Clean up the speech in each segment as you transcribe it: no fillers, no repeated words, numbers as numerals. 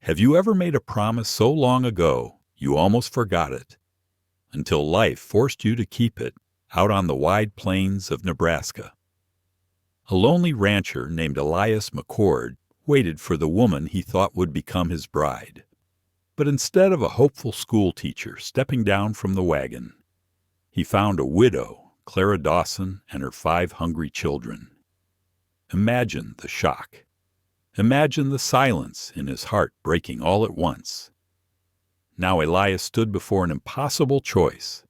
Have you ever made a promise so long ago you almost forgot it, until life forced you to keep it out on the wide plains of Nebraska? A lonely rancher named Elias McCord waited for the woman he thought would become his bride. But instead of a hopeful schoolteacher stepping down from the wagon, he found a widow, Clara Dawson, and her 5 hungry children. Imagine the shock. Imagine the silence in his heart breaking all at once. Now Elias stood before an impossible choice: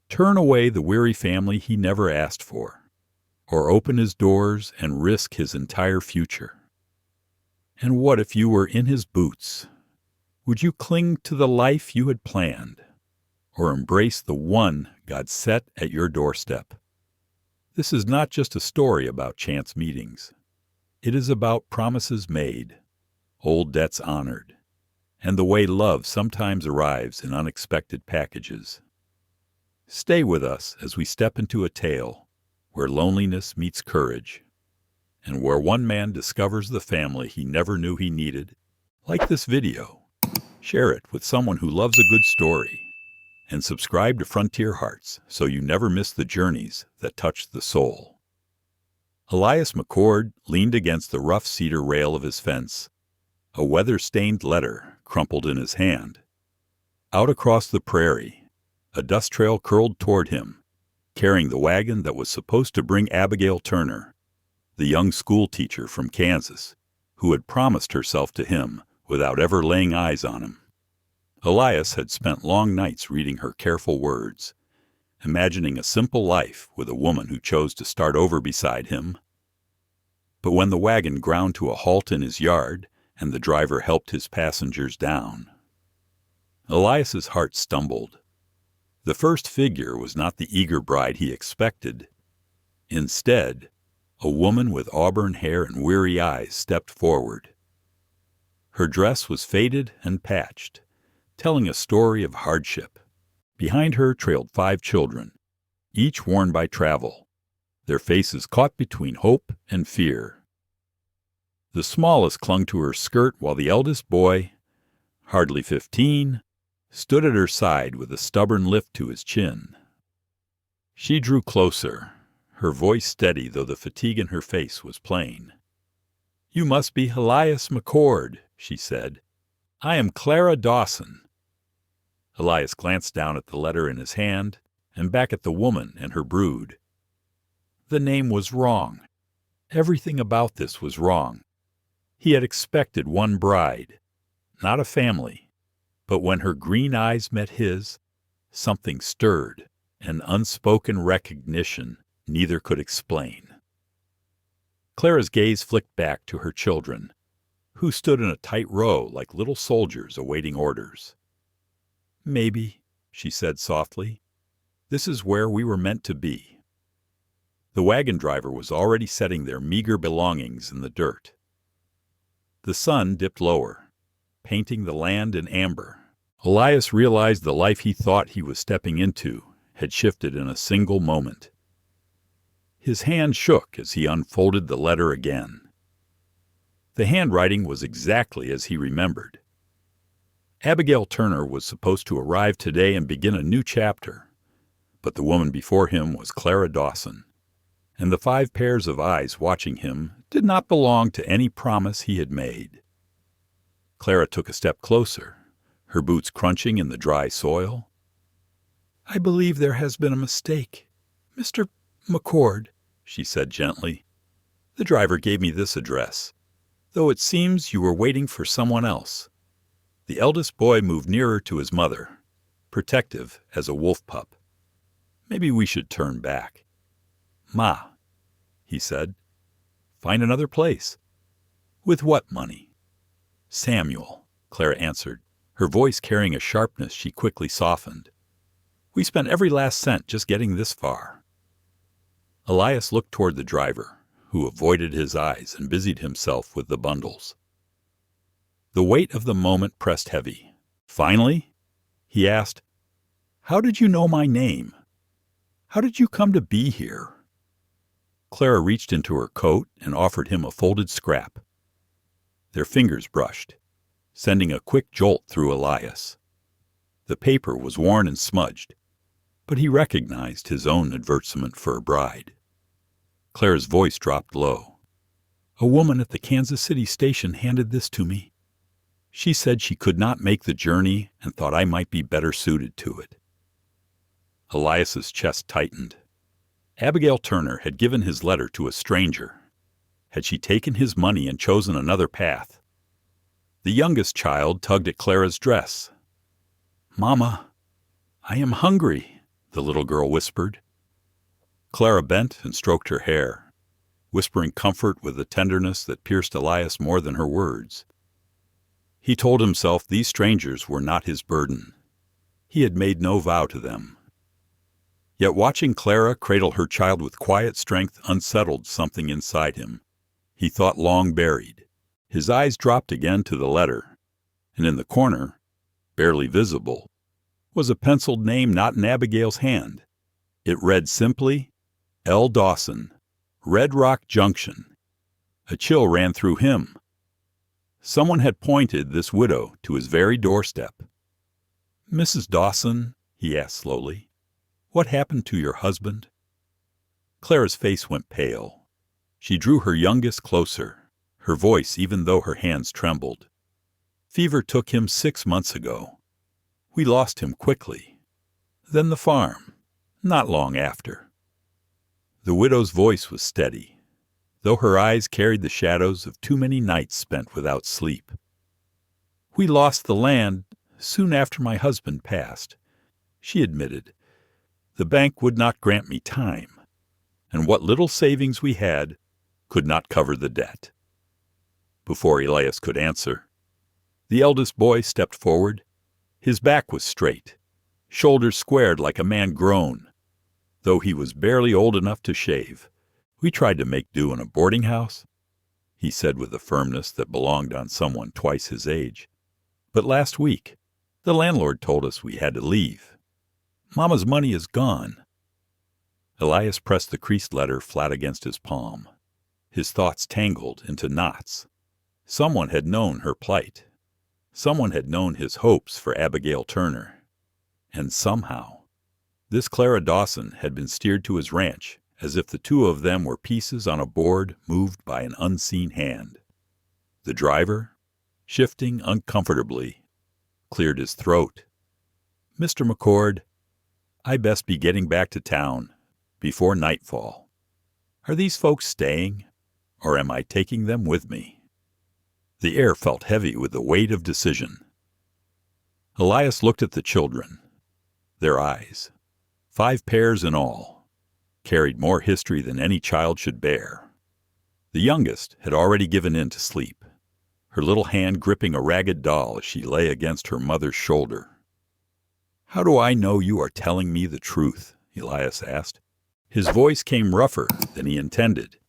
turn away the weary family he never asked for, or open his doors and risk his entire future. And what if you were in his boots? Would you cling to the life you had planned, or embrace the one God set at your doorstep? This is not just a story about chance meetings. It is about promises made, old debts honored, and the way love sometimes arrives in unexpected packages. Stay with us as we step into a tale where loneliness meets courage, and where one man discovers the family he never knew he needed. Like this video, share it with someone who loves a good story, and subscribe to Frontier Hearts so you never miss the journeys that touch the soul. Elias McCord leaned against the rough cedar rail of his fence, a weather-stained letter crumpled in his hand. Out across the prairie, a dust trail curled toward him, carrying the wagon that was supposed to bring Abigail Turner, the young schoolteacher from Kansas, who had promised herself to him without ever laying eyes on him. Elias had spent long nights reading her careful words, imagining a simple life with a woman who chose to start over beside him. But when the wagon ground to a halt in his yard and the driver helped his passengers down, Elias's heart stumbled. The first figure was not the eager bride he expected. Instead, a woman with auburn hair and weary eyes stepped forward. Her dress was faded and patched, telling a story of hardship. Behind her trailed 5 children, each worn by travel, their faces caught between hope and fear. The smallest clung to her skirt while the eldest boy, hardly 15, stood at her side with a stubborn lift to his chin. She drew closer, her voice steady though the fatigue in her face was plain. "You must be Elias McCord," she said. "I am Clara Dawson." Elias glanced down at the letter in his hand and back at the woman and her brood. The name was wrong. Everything about this was wrong. He had expected one bride, not a family, but when her green eyes met his, something stirred, an unspoken recognition neither could explain. Clara's gaze flicked back to her children, who stood in a tight row like little soldiers awaiting orders. "Maybe," she said softly, "this is where we were meant to be." The wagon driver was already setting their meager belongings in the dirt. The sun dipped lower, painting the land in amber. Elias realized the life he thought he was stepping into had shifted in a single moment. His hand shook as he unfolded the letter again. The handwriting was exactly as he remembered. Abigail Turner was supposed to arrive today and begin a new chapter, but the woman before him was Clara Dawson, and the 5 pairs of eyes watching him did not belong to any promise he had made. Clara took a step closer, her boots crunching in the dry soil. "I believe there has been a mistake, Mr. McCord," she said gently. "The driver gave me this address, though it seems you were waiting for someone else." The eldest boy moved nearer to his mother, protective as a wolf pup. "Maybe we should turn back." "Ma," he said, "find another place." "With what money?" "Samuel," Clara answered, her voice carrying a sharpness she quickly softened. "We spent every last cent just getting this far." Elias looked toward the driver, who avoided his eyes and busied himself with the bundles. The weight of the moment pressed heavy. Finally, he asked, "How did you know my name? How did you come to be here?" Clara reached into her coat and offered him a folded scrap. Their fingers brushed. sending a quick jolt through Elias. The paper was worn and smudged, but he recognized his own advertisement for a bride. Clara's voice dropped low. "A woman at the Kansas City station handed this to me. She said she could not make the journey and thought I might be better suited to it." Elias's chest tightened. Abigail Turner had given his letter to a stranger. Had she taken his money and chosen another path? The youngest child tugged at Clara's dress. "Mama, I am hungry," the little girl whispered. Clara bent and stroked her hair, whispering comfort with a tenderness that pierced Elias more than her words. He told himself these strangers were not his burden. He had made no vow to them. Yet watching Clara cradle her child with quiet strength unsettled something inside him, he thought long buried. His eyes dropped again to the letter, and in the corner, barely visible, was a penciled name not in Abigail's hand. It read simply, L. Dawson, Red Rock Junction. A chill ran through him. Someone had pointed this widow to his very doorstep. "Mrs. Dawson," he asked slowly, "what happened to your husband?" Clara's face went pale. She drew her youngest closer, her voice even though her hands trembled. "Fever took him 6 months ago. We lost him quickly. Then the farm, not long after." The widow's voice was steady, though her eyes carried the shadows of too many nights spent without sleep. "We lost the land soon after my husband passed," she admitted. "The bank would not grant me time, and what little savings we had could not cover the debt." Before Elias could answer, the eldest boy stepped forward. His back was straight, shoulders squared like a man grown, though he was barely old enough to shave. "We tried to make do in a boarding house," he said with a firmness that belonged on someone twice his age. "But last week, the landlord told us we had to leave. Mama's money is gone." Elias pressed the creased letter flat against his palm. His thoughts tangled into knots. Someone had known her plight. Someone had known his hopes for Abigail Turner. And somehow, this Clara Dawson had been steered to his ranch as if the two of them were pieces on a board moved by an unseen hand. The driver, shifting uncomfortably, cleared his throat. "Mr. McCord, I best be getting back to town before nightfall. Are these folks staying, or am I taking them with me?" The air felt heavy with the weight of decision. Elias looked at the children. Their eyes, 5 pairs in all, carried more history than any child should bear. The youngest had already given in to sleep, her little hand gripping a ragged doll as she lay against her mother's shoulder. "How do I know you are telling me the truth?" Elias asked. His voice came rougher than he intended,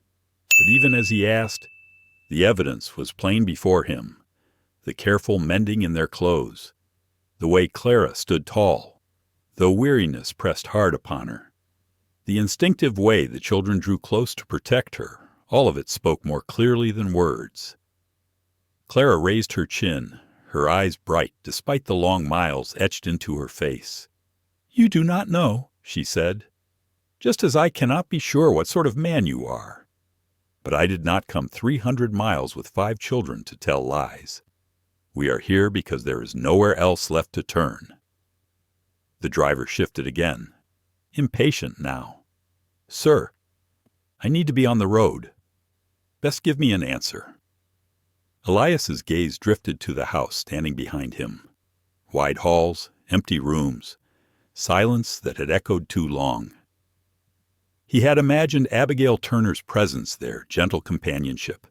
but even as he asked, the evidence was plain before him, the careful mending in their clothes, the way Clara stood tall, though weariness pressed hard upon her, the instinctive way the children drew close to protect her. All of it spoke more clearly than words. Clara raised her chin, her eyes bright despite the long miles etched into her face. "You do not know," she said, "just as I cannot be sure what sort of man you are. But I did not come 300 miles with 5 children to tell lies. We are here because there is nowhere else left to turn." The driver shifted again, impatient now. "Sir, I need to be on the road. Best give me an answer." Elias's gaze drifted to the house standing behind him. Wide halls, empty rooms, silence that had echoed too long. He had imagined Abigail Turner's presence there, gentle companionship,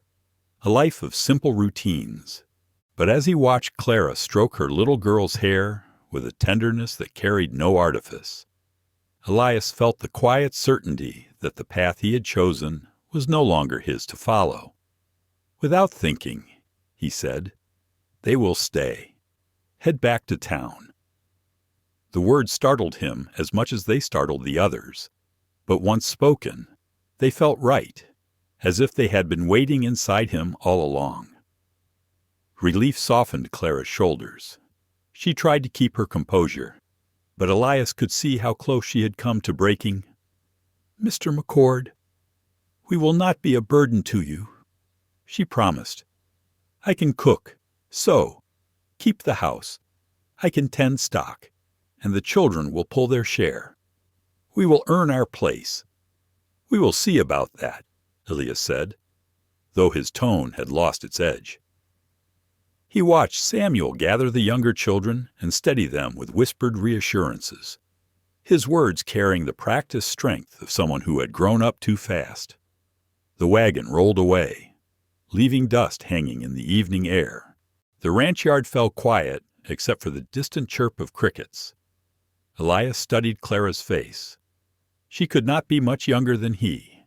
a life of simple routines. But as he watched Clara stroke her little girl's hair with a tenderness that carried no artifice, Elias felt the quiet certainty that the path he had chosen was no longer his to follow. Without thinking, he said, "They will stay. Head back to town." The words startled him as much as they startled the others, but once spoken, they felt right, as if they had been waiting inside him all along. Relief softened Clara's shoulders. She tried to keep her composure, but Elias could see how close she had come to breaking. "Mr. McCord, we will not be a burden to you," she promised. "I can cook, sew, keep the house. I can tend stock, and the children will pull their share. We will earn our place." "We will see about that," Elias said, though his tone had lost its edge. He watched Samuel gather the younger children and steady them with whispered reassurances, his words carrying the practiced strength of someone who had grown up too fast. The wagon rolled away, leaving dust hanging in the evening air. The ranch yard fell quiet except for the distant chirp of crickets. Elias studied Clara's face. She could not be much younger than he,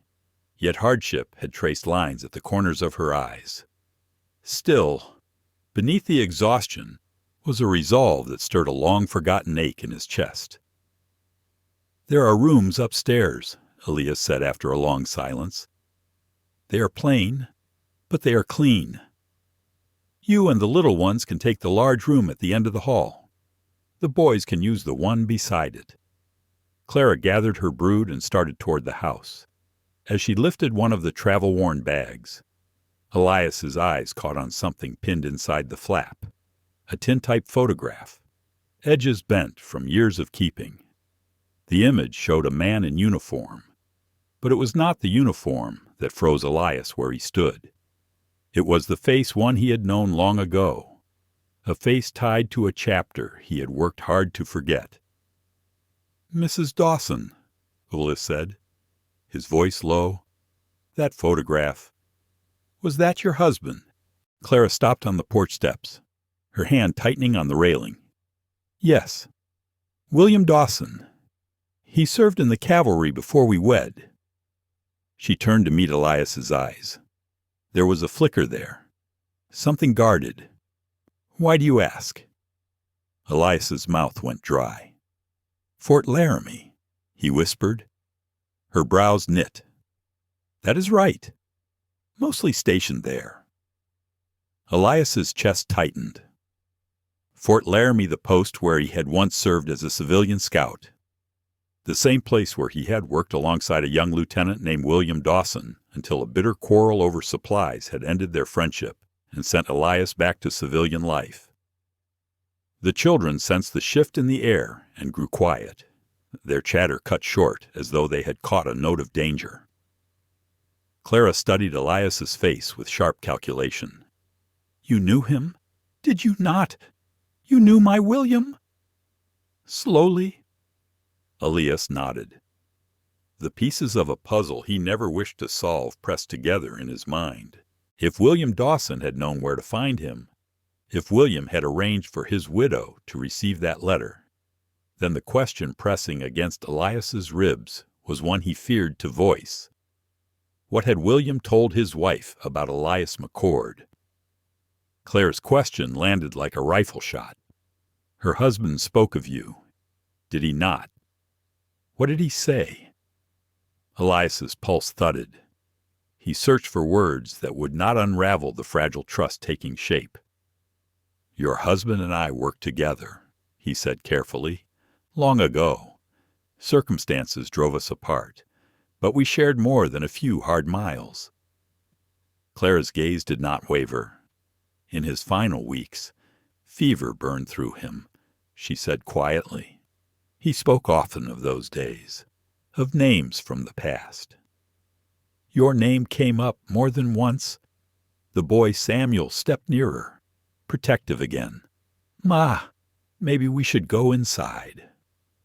yet hardship had traced lines at the corners of her eyes. Still, beneath the exhaustion was a resolve that stirred a long-forgotten ache in his chest. "There are rooms upstairs," Elias said after a long silence. "They are plain, but they are clean. You and the little ones can take the large room at the end of the hall. The boys can use the one beside it." Clara gathered her brood and started toward the house. As she lifted one of the travel-worn bags, Elias's eyes caught on something pinned inside the flap, a tintype photograph, edges bent from years of keeping. The image showed a man in uniform, but it was not the uniform that froze Elias where he stood. It was the face one he had known long ago, a face tied to a chapter he had worked hard to forget. "Mrs. Dawson," Elias said, his voice low. "That photograph. Was that your husband?" Clara stopped on the porch steps, her hand tightening on the railing. "Yes. William Dawson. He served in the cavalry before we wed." She turned to meet Elias's eyes. There was a flicker there, something guarded. "Why do you ask?" Elias's mouth went dry. "Fort Laramie," he whispered. Her brows knit. "That is right. Mostly stationed there." Elias's chest tightened. Fort Laramie, the post where he had once served as a civilian scout. The same place where he had worked alongside a young lieutenant named William Dawson until a bitter quarrel over supplies had ended their friendship and sent Elias back to civilian life. The children sensed the shift in the air and grew quiet, their chatter cut short as though they had caught a note of danger. Clara studied Elias's face with sharp calculation. "You knew him? Did you not? You knew my William?" "Slowly." Elias nodded. The pieces of a puzzle he never wished to solve pressed together in his mind. If William Dawson had known where to find him, if William had arranged for his widow to receive that letter, then the question pressing against Elias's ribs was one he feared to voice. What had William told his wife about Elias McCord? Clara's question landed like a rifle shot. Her husband spoke of you. Did he not? What did he say? Elias's pulse thudded. He searched for words that would not unravel the fragile trust taking shape. "Your husband and I worked together," he said carefully. "Long ago. Circumstances drove us apart, but we shared more than a few hard miles." Clara's gaze did not waver. In his final weeks, fever burned through him, she said quietly. He spoke often of those days, of names from the past. Your name came up more than once. The boy Samuel stepped nearer, protective again. "Ma, maybe we should go inside.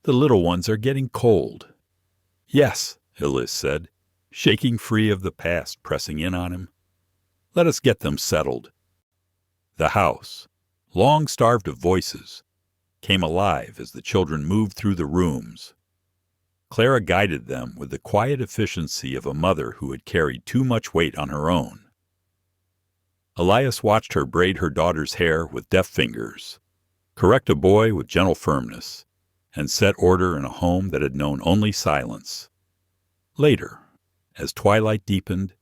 The little ones are getting cold." "Yes," Elias said, shaking free of the past pressing in on him. "Let us get them settled." The house, long starved of voices, came alive as the children moved through the rooms. Clara guided them with the quiet efficiency of a mother who had carried too much weight on her own. Elias watched her braid her daughter's hair with deft fingers, correct a boy with gentle firmness, and set order in a home that had known only silence. Later, as twilight deepened,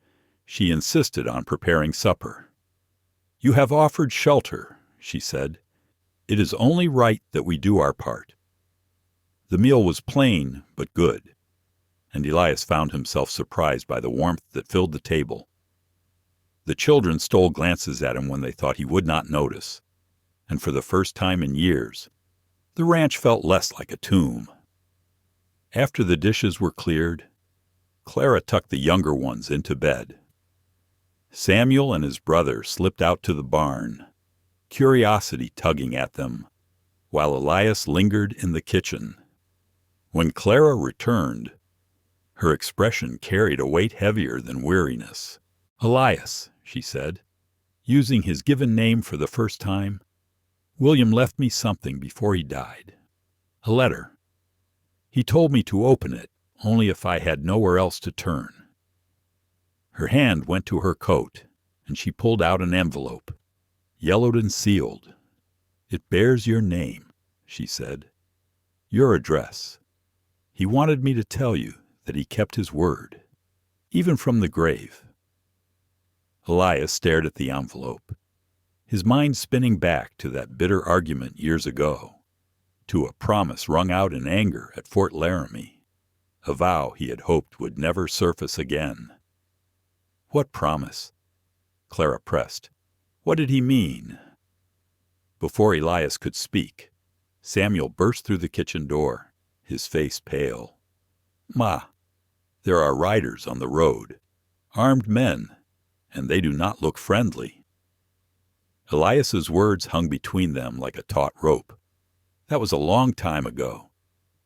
she insisted on preparing supper. "You have offered shelter," she said. "It is only right that we do our part." The meal was plain but good, and Elias found himself surprised by the warmth that filled the table. The children stole glances at him when they thought he would not notice, and for the first time in years, the ranch felt less like a tomb. After the dishes were cleared, Clara tucked the younger ones into bed. Samuel and his brother slipped out to the barn, curiosity tugging at them, while Elias lingered in the kitchen. When Clara returned, her expression carried a weight heavier than weariness. "Elias," she said, using his given name for the first time, "William left me something before he died. A letter. He told me to open it only if I had nowhere else to turn." Her hand went to her coat, and she pulled out an envelope, yellowed and sealed. "It bears your name," she said, "your address. He wanted me to tell you that he kept his word, even from the grave." Elias stared at the envelope, his mind spinning back to that bitter argument years ago, to a promise wrung out in anger at Fort Laramie, a vow he had hoped would never surface again. What promise? Clara pressed. What did he mean? Before Elias could speak, Samuel burst through the kitchen door, his face pale. "Ma, there are riders on the road, armed men, and they do not look friendly." Elias's words hung between them like a taut rope. That was a long time ago.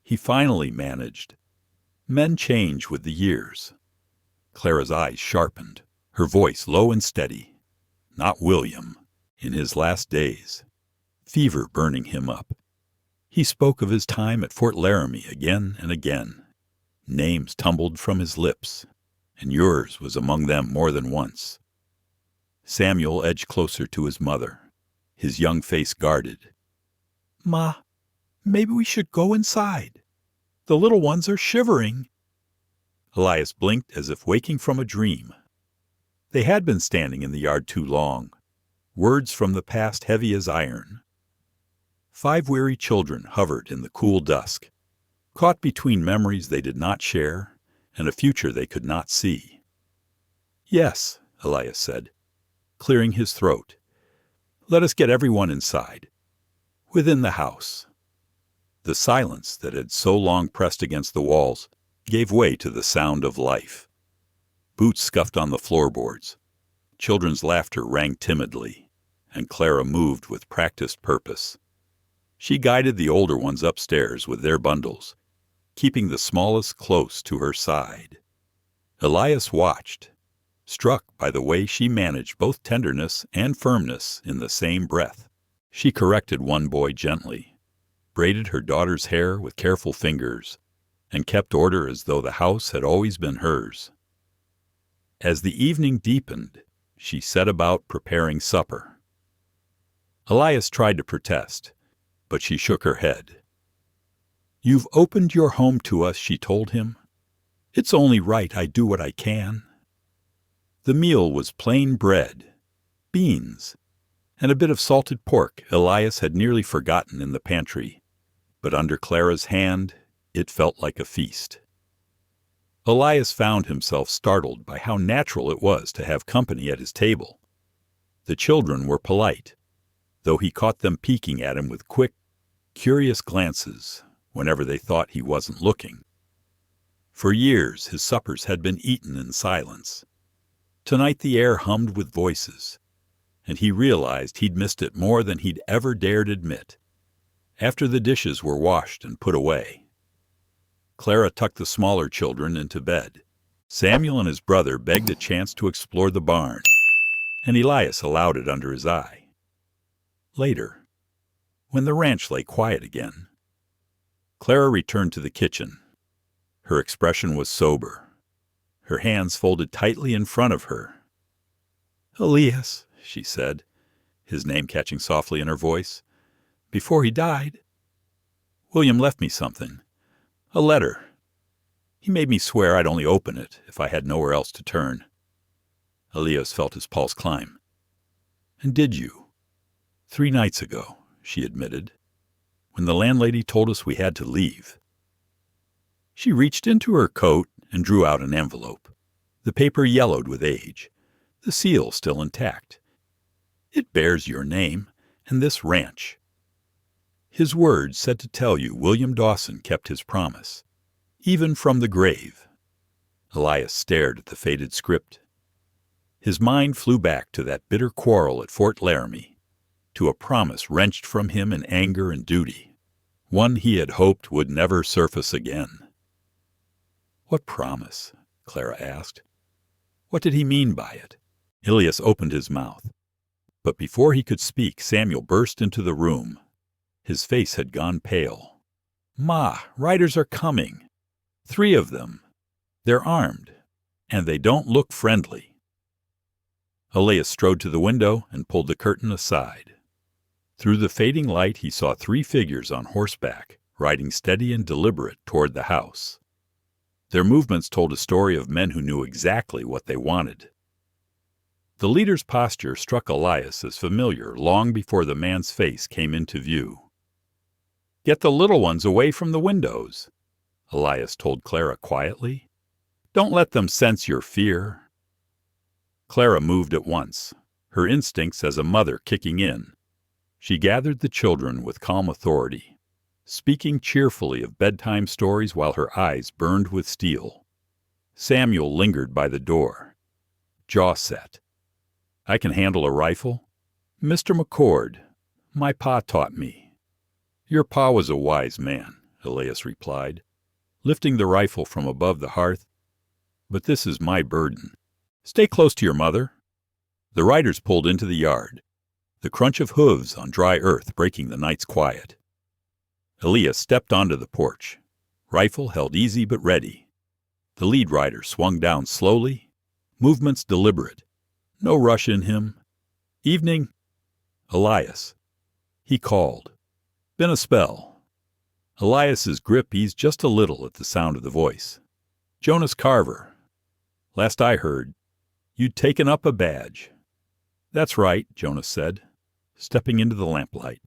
He finally managed. Men change with the years. Clara's eyes sharpened, her voice low and steady. Not William, in his last days, fever burning him up. He spoke of his time at Fort Laramie again and again. Names tumbled from his lips, and yours was among them more than once. Samuel edged closer to his mother, his young face guarded. "Ma, maybe we should go inside. The little ones are shivering." Elias blinked as if waking from a dream. They had been standing in the yard too long, words from the past heavy as iron. 5 weary children hovered in the cool dusk, caught between memories they did not share and a future they could not see. "Yes," Elias said, clearing his throat. "Let us get everyone inside, within the house." The silence that had so long pressed against the walls gave way to the sound of life. Boots scuffed on the floorboards. Children's laughter rang timidly, and Clara moved with practiced purpose. She guided the older ones upstairs with their bundles, keeping the smallest close to her side. Elias watched, struck by the way she managed both tenderness and firmness in the same breath. She corrected one boy gently, braided her daughter's hair with careful fingers, and kept order as though the house had always been hers. As the evening deepened, she set about preparing supper. Elias tried to protest, but she shook her head. "You've opened your home to us," she told him. "It's only right I do what I can." The meal was plain bread, beans, and a bit of salted pork Elias had nearly forgotten in the pantry, but under Clara's hand it felt like a feast. Elias found himself startled by how natural it was to have company at his table. The children were polite, though he caught them peeking at him with quick, curious glances whenever they thought he wasn't looking. For years his suppers had been eaten in silence. Tonight the air hummed with voices, and he realized he'd missed it more than he'd ever dared admit. After the dishes were washed and put away, Clara tucked the smaller children into bed. Samuel and his brother begged a chance to explore the barn, and Elias allowed it under his eye. Later, when the ranch lay quiet again, Clara returned to the kitchen. Her expression was sober, her hands folded tightly in front of her. "Elias," she said, his name catching softly in her voice, "before he died, William left me something. A letter. He made me swear I'd only open it if I had nowhere else to turn." Elias felt his pulse climb. And did you? 3 nights ago, she admitted, when the landlady told us we had to leave. She reached into her coat and drew out an envelope. The paper yellowed with age, the seal still intact. It bears your name and this ranch. His words said to tell you William Dawson kept his promise, even from the grave. Elias stared at the faded script. His mind flew back to that bitter quarrel at Fort Laramie, to a promise wrenched from him in anger and duty, one he had hoped would never surface again. What promise? Clara asked. What did he mean by it? Elias opened his mouth. But before he could speak, Samuel burst into the room. His face had gone pale. Ma, riders are coming. 3 of them. They're armed, and they don't look friendly. Elias strode to the window and pulled the curtain aside. Through the fading light he saw 3 figures on horseback, riding steady and deliberate toward the house. Their movements told a story of men who knew exactly what they wanted. The leader's posture struck Elias as familiar long before the man's face came into view. "Get the little ones away from the windows," Elias told Clara quietly. "Don't let them sense your fear." Clara moved at once, her instincts as a mother kicking in. She gathered the children with calm authority, speaking cheerfully of bedtime stories while her eyes burned with steel. Samuel lingered by the door, jaw set. "I can handle a rifle. Mr. McCord, my pa taught me." "Your pa was a wise man," Elias replied, lifting the rifle from above the hearth. "But this is my burden. Stay close to your mother." The riders pulled into the yard, the crunch of hooves on dry earth breaking the night's quiet. Elias stepped onto the porch, rifle held easy but ready. The lead rider swung down slowly, movements deliberate, no rush in him. "Evening." "Elias," he called. "Been a spell." Elias's grip eased just a little at the sound of the voice. "Jonas Carver. Last I heard, you'd taken up a badge." "That's right," Jonas said, stepping into the lamplight.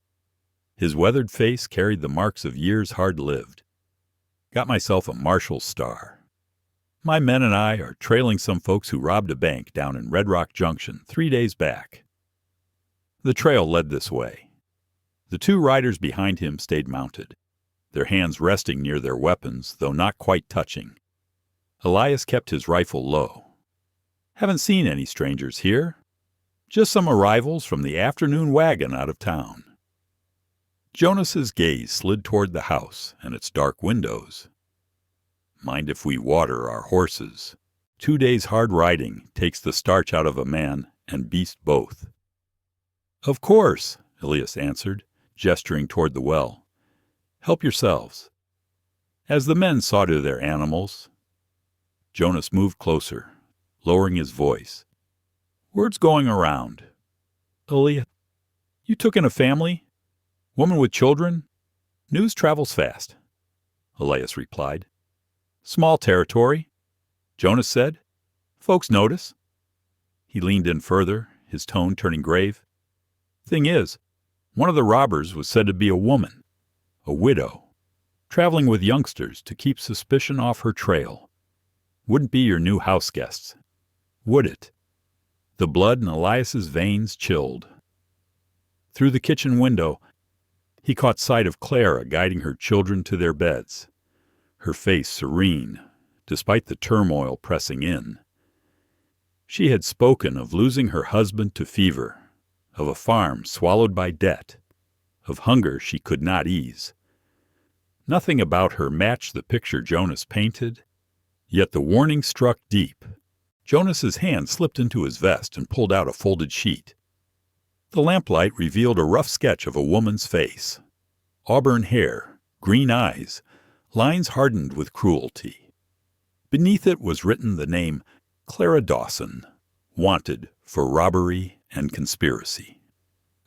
His weathered face carried the marks of years hard-lived. "Got myself a marshal's star. My men and I are trailing some folks who robbed a bank down in Red Rock Junction 3 days back." The trail led this way. The 2 riders behind him stayed mounted, their hands resting near their weapons, though not quite touching. Elias kept his rifle low. "Haven't seen any strangers here. Just some arrivals from the afternoon wagon out of town." Jonas's gaze slid toward the house and its dark windows. "Mind if we water our horses? 2 days hard riding takes the starch out of a man and beast both." "Of course," Elias answered, gesturing toward the well. "Help yourselves." As the men saw to their animals, Jonas moved closer, lowering his voice. "Word's going around. Elias, you took in a family? Woman with children? News travels fast," Elias replied. "Small territory," Jonas said. "Folks notice." He leaned in further, his tone turning grave. "Thing is, one of the robbers was said to be a woman, a widow, traveling with youngsters to keep suspicion off her trail. Wouldn't be your new house guests, would it?" The blood in Elias's veins chilled. Through the kitchen window, he caught sight of Clara guiding her children to their beds, her face serene, despite the turmoil pressing in. She had spoken of losing her husband to fever, of a farm swallowed by debt, of hunger she could not ease. Nothing about her matched the picture Jonas painted, yet the warning struck deep. Jonas's hand slipped into his vest and pulled out a folded sheet. The lamplight revealed a rough sketch of a woman's face. Auburn hair, green eyes, lines hardened with cruelty. Beneath it was written the name Clara Dawson, wanted for robbery and conspiracy.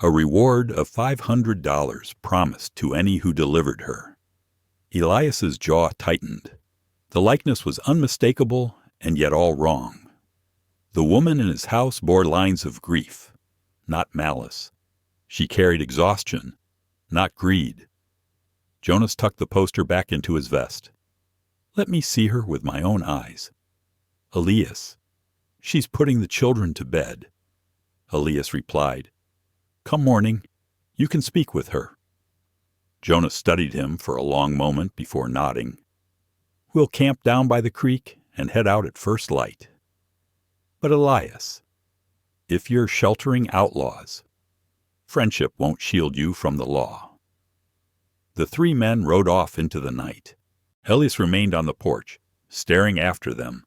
A reward of $500 promised to any who delivered her. Elias's jaw tightened. The likeness was unmistakable and yet all wrong. The woman in his house bore lines of grief, not malice. She carried exhaustion, not greed. Jonas tucked the poster back into his vest. Let me see her with my own eyes. Elias, she's putting the children to bed. Elias replied, Come morning, you can speak with her. Jonas studied him for a long moment before nodding. We'll camp down by the creek and head out at first light. But Elias, if you're sheltering outlaws, friendship won't shield you from the law. The three men rode off into the night. Elias remained on the porch, staring after them,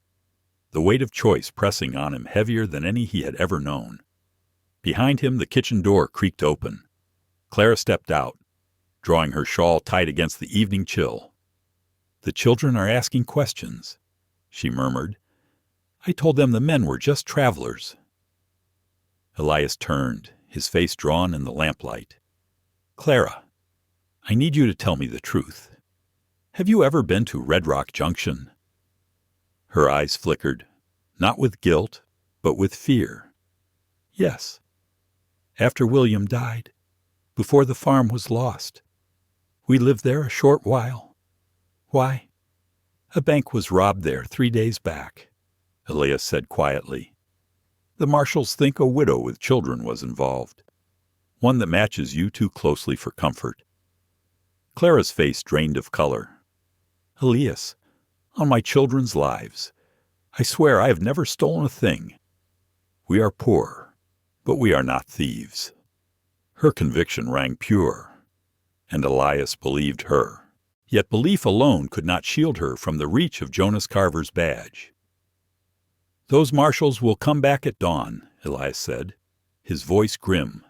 the weight of choice pressing on him heavier than any he had ever known. Behind him the kitchen door creaked open. Clara stepped out, drawing her shawl tight against the evening chill. The children are asking questions, she murmured. I told them the men were just travelers. Elias turned, his face drawn in the lamplight. Clara, I need you to tell me the truth. Have you ever been to Red Rock Junction? Her eyes flickered, not with guilt, but with fear. Yes. After William died, before the farm was lost. We lived there a short while. Why? A bank was robbed there 3 days back, Elias said quietly. The marshals think a widow with children was involved, one that matches you too closely for comfort. Clara's face drained of color. Elias, on my children's lives, I swear I have never stolen a thing. We are poor, but we are not thieves. Her conviction rang pure, and Elias believed her. Yet belief alone could not shield her from the reach of Jonas Carver's badge. Those marshals will come back at dawn, Elias said, his voice grim,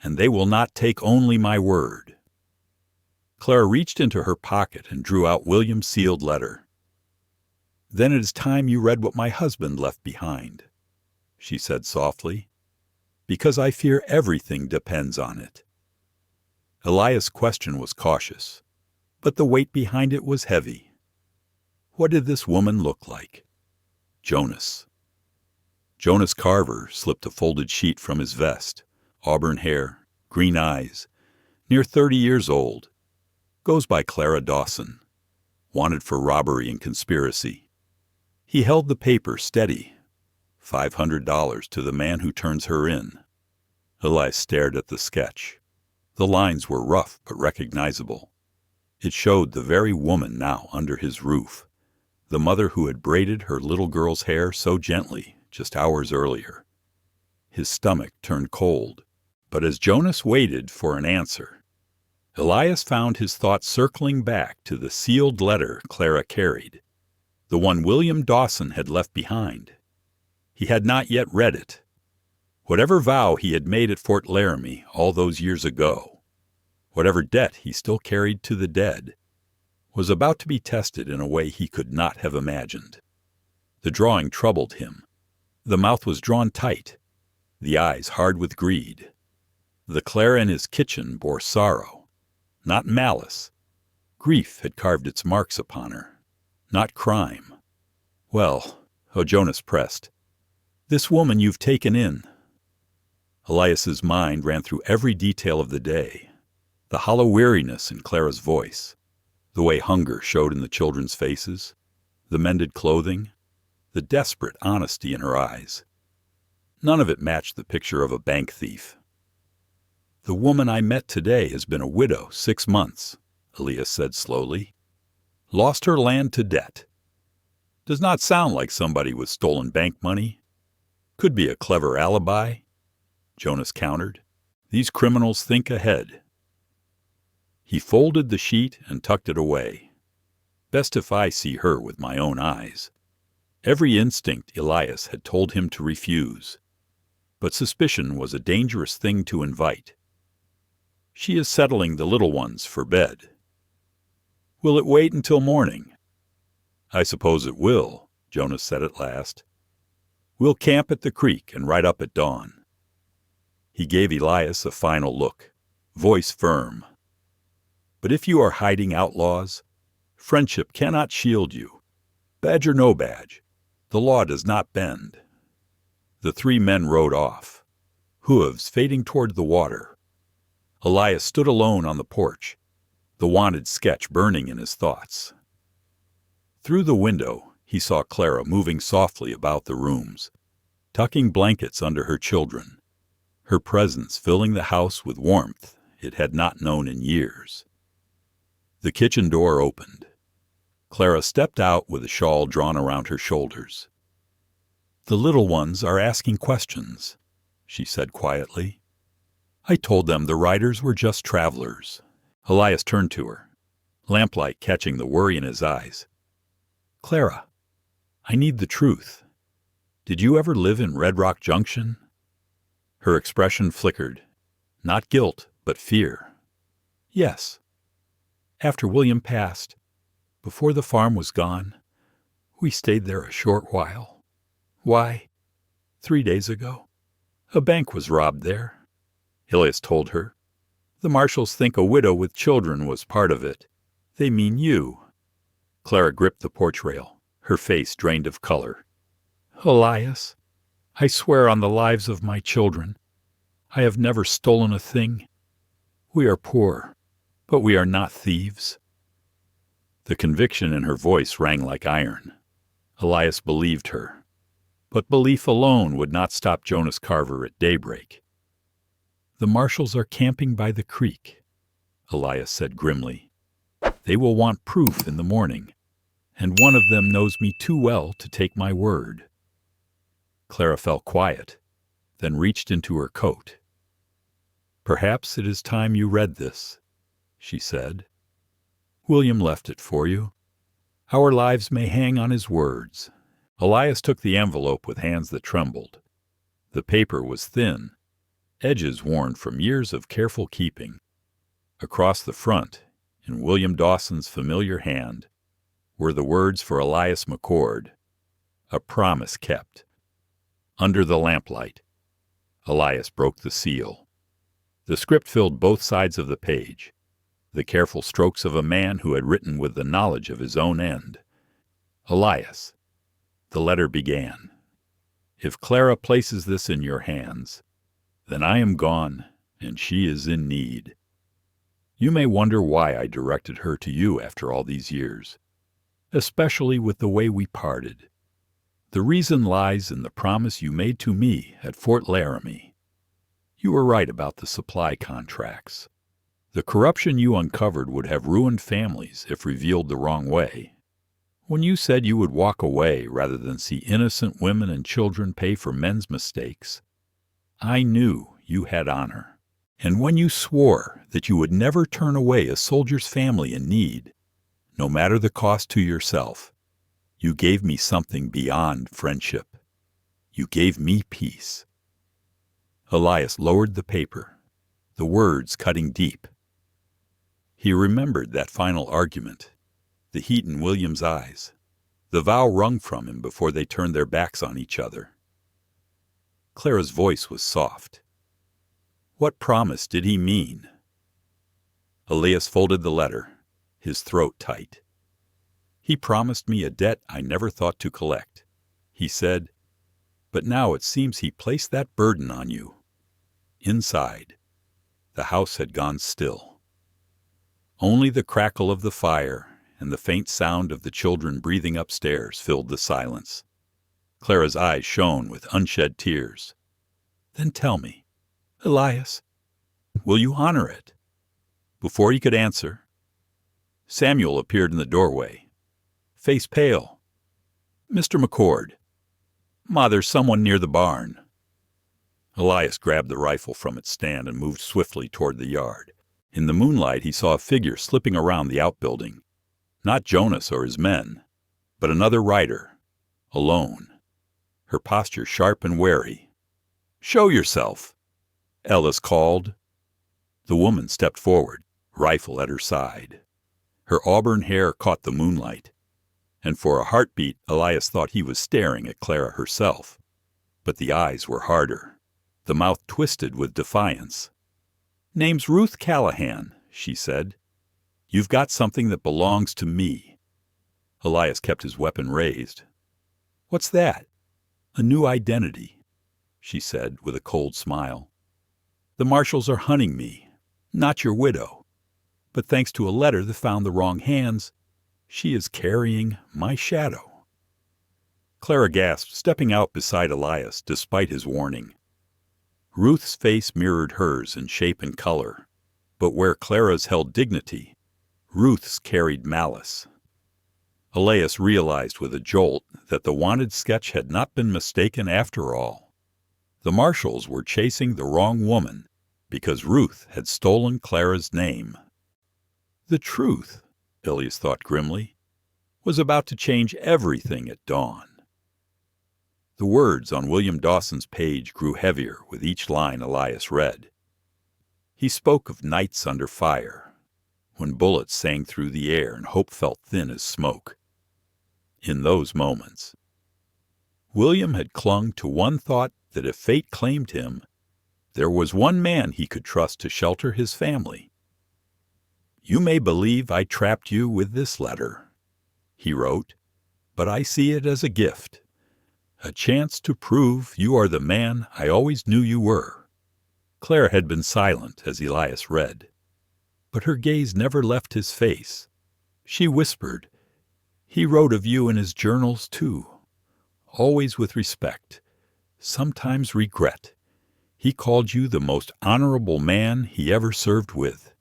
and they will not take only my word. Clara reached into her pocket and drew out William's sealed letter. Then it is time you read what my husband left behind, she said softly, because I fear everything depends on it. Elias' question was cautious, but the weight behind it was heavy. What did this woman look like? Jonas. Jonas Carver slipped a folded sheet from his vest, auburn hair, green eyes, near 30 years old. Goes by Clara Dawson, wanted for robbery and conspiracy. He held the paper steady, $500 to the man who turns her in. Elias stared at the sketch. The lines were rough but recognizable. It showed the very woman now under his roof, the mother who had braided her little girl's hair so gently just hours earlier. His stomach turned cold, but as Jonas waited for an answer, Elias found his thoughts circling back to the sealed letter Clara carried, the one William Dawson had left behind. He had not yet read it. Whatever vow he had made at Fort Laramie all those years ago, whatever debt he still carried to the dead, was about to be tested in a way he could not have imagined. The drawing troubled him. The mouth was drawn tight, the eyes hard with greed. The Clara in his kitchen bore sorrow, not malice. Grief had carved its marks upon her, not crime. Well, Jonas pressed, this woman you've taken in. Elias's mind ran through every detail of the day, the hollow weariness in Clara's voice, the way hunger showed in the children's faces, the mended clothing, the desperate honesty in her eyes. None of it matched the picture of a bank thief. The woman I met today has been a widow 6 months, Elias said slowly. Lost her land to debt. Does not sound like somebody with stolen bank money. Could be a clever alibi, Jonas countered. These criminals think ahead. He folded the sheet and tucked it away. Best if I see her with my own eyes. Every instinct Elias had told him to refuse, but suspicion was a dangerous thing to invite. She is settling the little ones for bed. Will it wait until morning? I suppose it will, Jonas said at last. We'll camp at the creek and ride up at dawn. He gave Elias a final look, voice firm. But if you are hiding outlaws, friendship cannot shield you. Badge or no badge, the law does not bend. The 3 men rode off. hooves fading toward the water. Elias stood alone on the porch, the wanted sketch burning in his thoughts. Through the window, he saw Clara moving softly about the rooms, tucking blankets under her children, her presence filling the house with warmth it had not known in years. The kitchen door opened. Clara stepped out with a shawl drawn around her shoulders. "The little ones are asking questions," she said quietly. "I told them the riders were just travelers." Elias turned to her, lamplight catching the worry in his eyes. "Clara, I need the truth. Did you ever live in Red Rock Junction?" Her expression flickered. Not guilt, but fear. "Yes. After William passed, before the farm was gone, we stayed there a short while. Why, 3 days ago, a bank was robbed there," Elias told her. "The marshals think a widow with children was part of it. They mean you." Clara gripped the porch rail, her face drained of color. "Elias, I swear on the lives of my children, I have never stolen a thing. We are poor, but we are not thieves." The conviction in her voice rang like iron. Elias believed her. But belief alone would not stop Jonas Carver at daybreak. "The marshals are camping by the creek," Elias said grimly. "They will want proof in the morning, and one of them knows me too well to take my word." Clara fell quiet, then reached into her coat. "Perhaps it is time you read this," she said. "William left it for you. Our lives may hang on his words." Elias took the envelope with hands that trembled. The paper was thin, edges worn from years of careful keeping. Across the front, in William Dawson's familiar hand, were the words for Elias McCord, a promise kept. Under the lamplight, Elias broke the seal. The script filled both sides of the page, the careful strokes of a man who had written with the knowledge of his own end. "Elias," the letter began, "if Clara places this in your hands, then I am gone and she is in need. You may wonder why I directed her to you after all these years, especially with the way we parted. The reason lies in the promise you made to me at Fort Laramie. You were right about the supply contracts. The corruption you uncovered would have ruined families if revealed the wrong way. When you said you would walk away rather than see innocent women and children pay for men's mistakes, I knew you had honor. And when you swore that you would never turn away a soldier's family in need, no matter the cost to yourself, you gave me something beyond friendship. You gave me peace." Elias lowered the paper, the words cutting deep. He remembered that final argument, the heat in William's eyes, the vow wrung from him before they turned their backs on each other. Clara's voice was soft. What promise did he mean? Elias folded the letter, his throat tight. "He promised me a debt I never thought to collect," he said, "but now it seems he placed that burden on you." Inside, the house had gone still. Only the crackle of the fire and the faint sound of the children breathing upstairs filled the silence. Clara's eyes shone with unshed tears. "Then tell me, Elias, will you honor it?" Before he could answer, Samuel appeared in the doorway, face pale. "Mr. McCord." "Ma, there's someone near the barn." Elias grabbed the rifle from its stand and moved swiftly toward the yard. In the moonlight, he saw a figure slipping around the outbuilding. Not Jonas or his men, but another rider, alone, her posture sharp and wary. "Show yourself," Ellis called. The woman stepped forward, rifle at her side. Her auburn hair caught the moonlight, and for a heartbeat Elias thought he was staring at Clara herself. But the eyes were harder, the mouth twisted with defiance. "Name's Ruth Callahan," she said. "You've got something that belongs to me." Elias kept his weapon raised. "What's that?" "A new identity," she said with a cold smile. The marshals are hunting me, not your widow. But thanks to a letter that found the wrong hands, she is carrying my shadow." Clara gasped, stepping out beside Elias despite his warning. Ruth's face mirrored hers in shape and color, but where Clara's held dignity, Ruth's carried malice. Elias realized with a jolt that the wanted sketch had not been mistaken after all. The marshals were chasing the wrong woman because Ruth had stolen Clara's name. The truth, Elias thought grimly, was about to change everything at dawn. The words on William Dawson's page grew heavier with each line Elias read. He spoke of nights under fire, when bullets sang through the air and hope felt thin as smoke. In those moments, William had clung to one thought, that if fate claimed him, there was one man he could trust to shelter his family. "You may believe I trapped you with this letter," he wrote, "but I see it as a gift, a chance to prove you are the man I always knew you were." Clara had been silent as Elias read, but her gaze never left his face. She whispered, "He wrote of you in his journals, too, always with respect, sometimes regret. He called you the most honorable man he ever served with,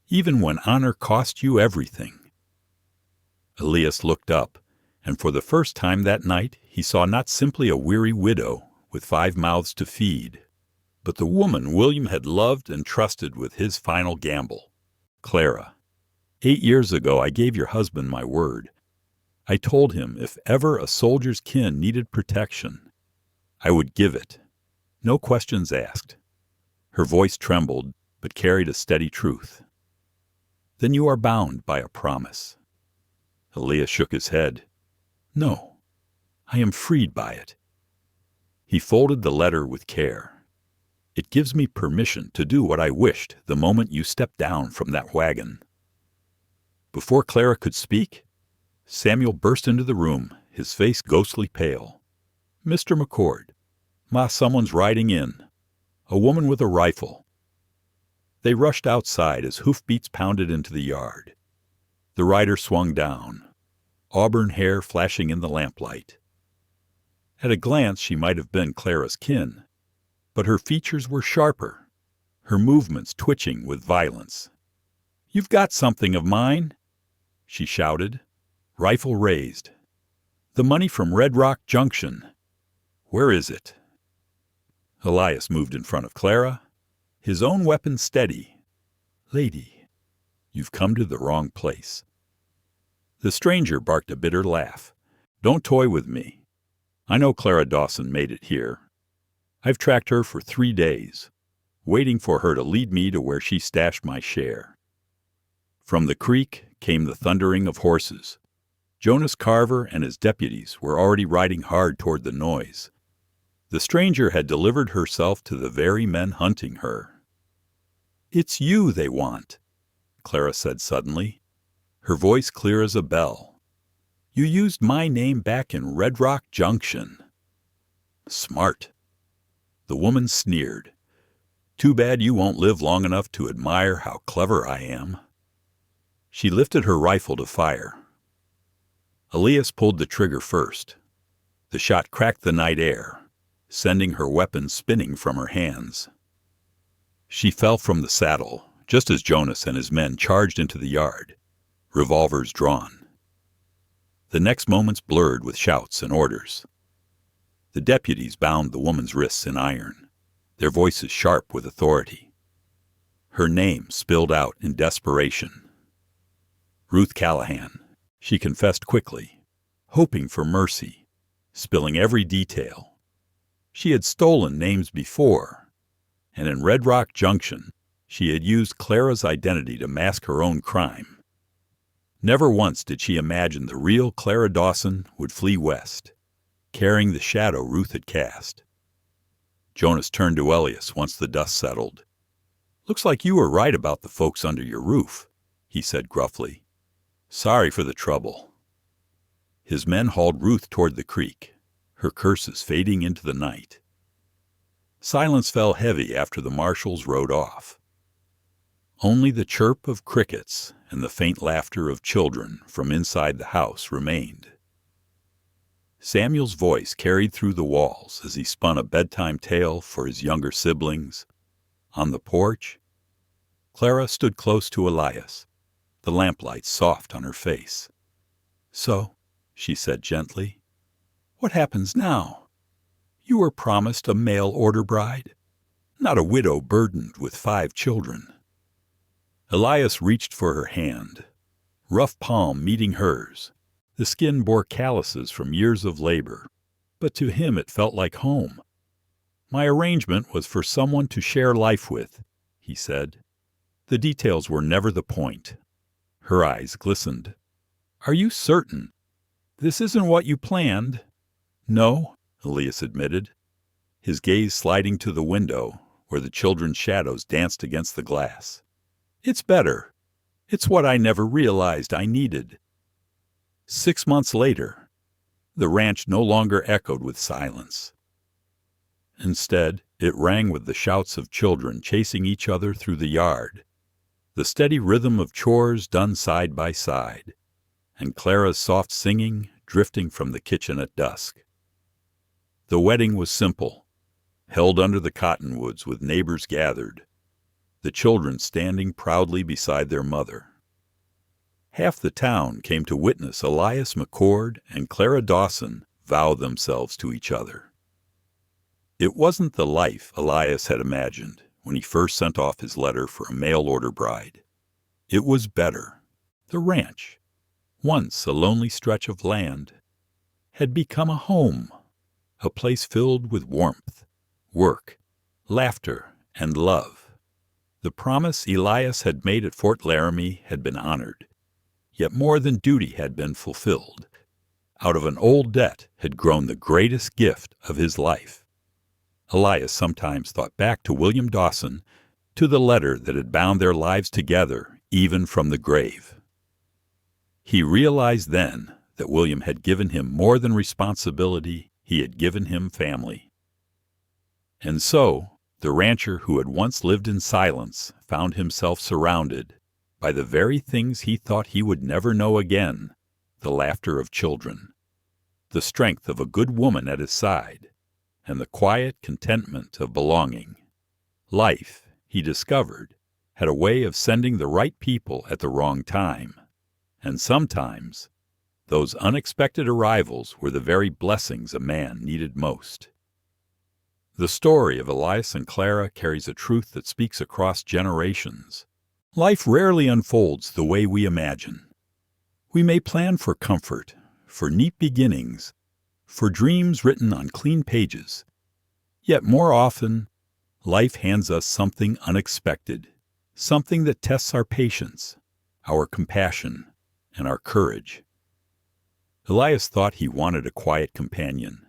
even when honor cost you everything." Elias looked up, and for the first time that night he saw not simply a weary widow with 5 mouths to feed, but the woman William had loved and trusted with his final gamble. "Clara, 8 years ago I gave your husband my word. I told him if ever a soldier's kin needed protection, I would give it, no questions asked." Her voice trembled, but carried a steady truth. "Then you are bound by a promise." Elias shook his head. "No, I am freed by it." He folded the letter with care. "It gives me permission to do what I wished the moment you stepped down from that wagon." Before Clara could speak, Samuel burst into the room, his face ghostly pale. "Mr. McCord, someone's riding in. A woman with a rifle." They rushed outside as hoofbeats pounded into the yard. The rider swung down, auburn hair flashing in the lamplight. At a glance she might have been Clara's kin, but her features were sharper, her movements twitching with violence. "You've got something of mine," she shouted, rifle raised. "The money from Red Rock Junction. Where is it?" Elias moved in front of Clara, his own weapon steady. "Lady, you've come to the wrong place." The stranger barked a bitter laugh. "Don't toy with me. I know Clara Dawson made it here. I've tracked her for 3 days, waiting for her to lead me to where she stashed my share." From the creek came the thundering of horses. Jonas Carver and his deputies were already riding hard toward the noise. The stranger had delivered herself to the very men hunting her. "It's you they want," Clara said suddenly, her voice clear as a bell. "You used my name back in Red Rock Junction." "Smart." The woman sneered. "Too bad you won't live long enough to admire how clever I am." She lifted her rifle to fire. Elias pulled the trigger first. The shot cracked the night air, sending her weapon spinning from her hands. She fell from the saddle, just as Jonas and his men charged into the yard, revolvers drawn. The next moments blurred with shouts and orders. The deputies bound the woman's wrists in iron, their voices sharp with authority. Her name spilled out in desperation. Ruth Callahan, she confessed quickly, hoping for mercy, spilling every detail. She had stolen names before, and in Red Rock Junction, she had used Clara's identity to mask her own crime. Never once did she imagine the real Clara Dawson would flee west, carrying the shadow Ruth had cast. Jonas turned to Elias once the dust settled. "Looks like you were right about the folks under your roof," he said gruffly. "Sorry for the trouble." His men hauled Ruth toward the creek, her curses fading into the night. Silence fell heavy after the marshals rode off. Only the chirp of crickets and the faint laughter of children from inside the house remained. Samuel's voice carried through the walls as he spun a bedtime tale for his younger siblings. On the porch, Clara stood close to Elias, the lamplight soft on her face. "So," she said gently, "what happens now? You were promised a mail-order bride, not a widow burdened with 5 children." Elias reached for her hand, rough palm meeting hers. The skin bore calluses from years of labor, but to him it felt like home. "My arrangement was for someone to share life with," he said. "The details were never the point." Her eyes glistened. "Are you certain? This isn't what you planned?" "No," Elias admitted, his gaze sliding to the window where the children's shadows danced against the glass. "It's better. It's what I never realized I needed." 6 months later, the ranch no longer echoed with silence. Instead, it rang with the shouts of children chasing each other through the yard, the steady rhythm of chores done side by side, and Clara's soft singing drifting from the kitchen at dusk. The wedding was simple, held under the cottonwoods with neighbors gathered, the children standing proudly beside their mother. Half the town came to witness Elias McCord and Clara Dawson vow themselves to each other. It wasn't the life Elias had imagined when he first sent off his letter for a mail-order bride. It was better. The ranch, once a lonely stretch of land, had become a home, a place filled with warmth, work, laughter, and love. The promise Elias had made at Fort Laramie had been honored, yet more than duty had been fulfilled. Out of an old debt had grown the greatest gift of his life. Elias sometimes thought back to William Dawson, to the letter that had bound their lives together even from the grave. He realized then that William had given him more than responsibility, he had given him family. And so, the rancher who had once lived in silence found himself surrounded by the very things he thought he would never know again: the laughter of children, the strength of a good woman at his side, and the quiet contentment of belonging. Life, he discovered, had a way of sending the right people at the wrong time, and sometimes those unexpected arrivals were the very blessings a man needed most. The story of Elias and Clara carries a truth that speaks across generations. Life rarely unfolds the way we imagine. We may plan for comfort, for neat beginnings, for dreams written on clean pages. Yet more often, life hands us something unexpected, something that tests our patience, our compassion, and our courage. Elias thought he wanted a quiet companion.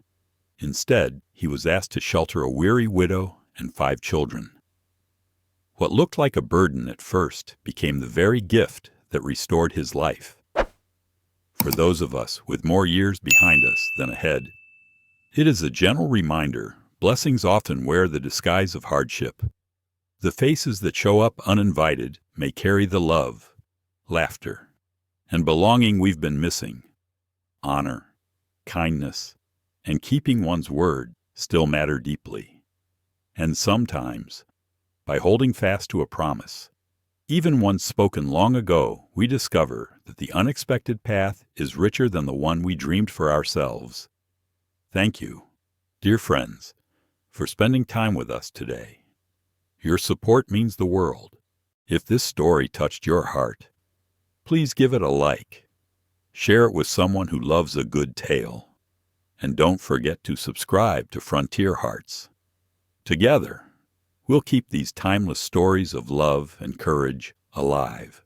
Instead, he was asked to shelter a weary widow and 5 children. What looked like a burden at first became the very gift that restored his life. For those of us with more years behind us than ahead, it is a gentle reminder blessings often wear the disguise of hardship. The faces that show up uninvited may carry the love, laughter, and belonging we've been missing. Honor, kindness, and keeping one's word still matter deeply. And sometimes, by holding fast to a promise, even one spoken long ago, we discover that the unexpected path is richer than the one we dreamed for ourselves. Thank you, dear friends, for spending time with us today. Your support means the world. If this story touched your heart, please give it a like. Share it with someone who loves a good tale. And don't forget to subscribe to Frontier Hearts. Together, we'll keep these timeless stories of love and courage alive.